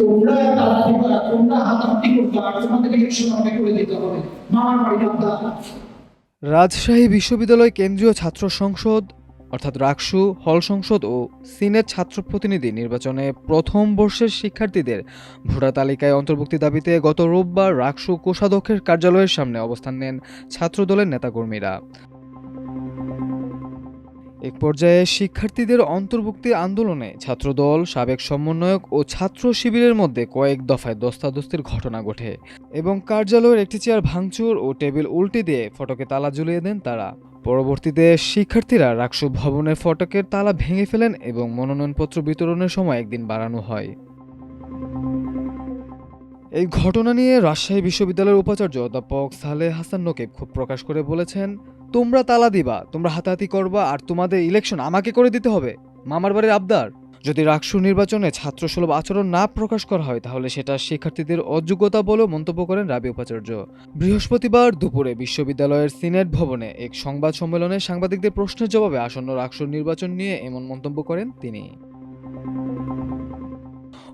তোমরা তালা দিবা, তোমরা হাতাহাতি করবা, আর তোমাদের ইলেকশন আমাকে করে দিতে হবে, মামার বাড়ি আড্ডা। রাজশাহী বিশ্ববিদ্যালয় কেন্দ্রীয় ছাত্র সংসদ অর্থাৎ রাকসু, হল সংসদ ও সিনেট ছাত্র প্রতিনিধি নির্বাচনে প্রথম বর্ষের শিক্ষার্থীদের ভোটার তালিকায় অন্তর্ভুক্তি দাবিতে গত রোববার রাকসু কোষাধ্যক্ষের কার্যালয়ের সামনে অবস্থান নেন ছাত্রদলের নেতাকর্মীরা। এক পর্যায়ে শিক্ষার্থীদের অন্তর্ভুক্তি আন্দোলনে ছাত্রদল, সাবেক সমন্বয়ক ও ছাত্র শিবিরের মধ্যে কয়েক দফায় ধস্তাধস্তির ঘটনা ঘটে এবং কার্যালয়ের একটি চেয়ার ভাঙচুর ও টেবিল উল্টে দিয়ে ফটকে তালা ঝুলিয়ে দেন তারা। পরবর্তীতে শিক্ষার্থীরা রাকসু ভবনের ফটকের তালা ভেঙে ফেলেন এবং মনোনয়নপত্র বিতরণের সময় একদিন বাড়ানো হয়। এই ঘটনা নিয়ে রাজশাহী বিশ্ববিদ্যালয়ের উপাচার্য অধ্যাপক সালেহ হাসান নকিব ক্ষোভ প্রকাশ করে বলেছেন, তোমরা তালা দিবা, তোমরা হাতাহাতি করবা, আর তোমাদের ইলেকশন আমাকে করে দিতে হবে, মামার বাড়ির আবদার। যদি রাকসু নির্বাচনে ছাত্রসুলভ আচরণ না প্রকাশ করা হয় তাহলে সেটা শিক্ষার্থীদের অযোগ্যতা বলেও মন্তব্য করেন রাবি উপাচার্য। বৃহস্পতিবার দুপুরে বিশ্ববিদ্যালয়ের সিনেট ভবনে এক সংবাদ সম্মেলনে সাংবাদিকদের প্রশ্নের জবাবে আসন্ন রাকসুর নির্বাচন নিয়ে এমন মন্তব্য করেন তিনি।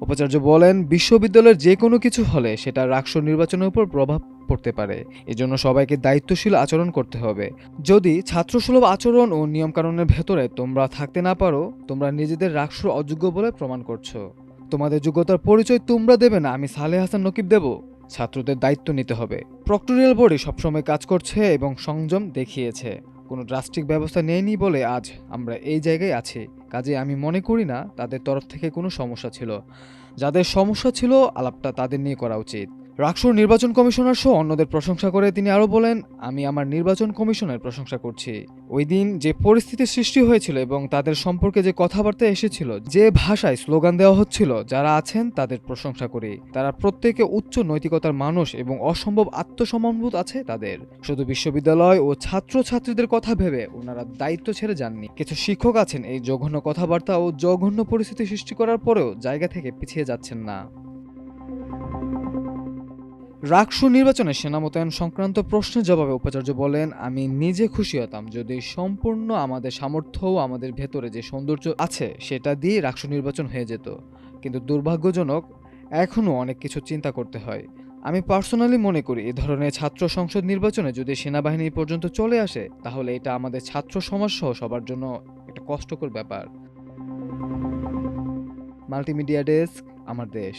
উপাচার্য বলেন, বিশ্ববিদ্যালয়ের যে কোনো কিছু হলে সেটা রাকসু নির্বাচনের উপর প্রভাব পড়তে পারে। এজন্য সবাইকে দায়িত্বশীল আচরণ করতে হবে। যদি ছাত্রসুলভ আচরণ ও নিয়মকানুনের ভেতরে তোমরা থাকতে না পারো, তোমরা নিজেদের রাকসুর অযোগ্য বলে প্রমাণ করছো। তোমাদের যোগ্যতার পরিচয় তোমরা দেবে না, আমি সালেহ হাসান নকিব দেব। ছাত্রদের দায়িত্ব নিতে হবে। প্রক্টোরিয়াল বডি সবসময় কাজ করছে এবং সংযম দেখিয়েছে। কোনো ড্রাস্টিক ব্যবস্থা নেয়নি বলে আজ আমরা এই জায়গায় আছি। কাজে আমি মনে করি না তাদের তরফ থেকে কোনো সমস্যা ছিল। যাদের সমস্যা ছিল আলাপটা তাদের নিয়ে করা উচিত। রাকসুর নির্বাচন কমিশনার সহ অন্যদের প্রশংসা করে তিনি আরও বলেন, আমি আমার নির্বাচন কমিশনের প্রশংসা করছি। ওই দিন যে পরিস্থিতির সৃষ্টি হয়েছিল এবং তাদের সম্পর্কে যে কথাবার্তা এসেছিল, যে ভাষায় স্লোগান দেওয়া হচ্ছিল, যারা আছেন তাদের প্রশংসা করি। তারা প্রত্যেকে উচ্চ নৈতিকতার মানুষ এবং অসম্ভব আত্মসম্মানবোধ আছে তাদের। শুধু বিশ্ববিদ্যালয় ও ছাত্রছাত্রীদের কথা ভেবে ওনারা দায়িত্ব ছেড়ে যাননি। কিছু শিক্ষক আছেন এই জঘন্য কথাবার্তা ও জঘন্য পরিস্থিতি সৃষ্টি করার পরেও জায়গা থেকে পিছিয়ে যাচ্ছেন না। রাকসু নির্বাচনে সেনা মোতায়েন সংক্রান্ত প্রশ্নের জবাবে উপাচার্য বলেন, আমি নিজে খুশি হতাম যদি সম্পূর্ণ আমাদের সামর্থ্য ও আমাদের ভেতরে যে সৌন্দর্য আছে সেটা দিয়ে রাকসু নির্বাচন হয়ে যেত। কিন্তু দুর্ভাগ্যজনক, এখনও অনেক কিছু চিন্তা করতে হয়। আমি পার্সোনালি মনে করি এ ধরনের ছাত্র সংসদ নির্বাচনে যদি সেনাবাহিনী পর্যন্ত চলে আসে তাহলে এটা আমাদের ছাত্র সমাজ সহ সবার জন্য একটা কষ্টকর ব্যাপার। মাল্টিমিডিয়া ডেস্ক, আমার দেশ।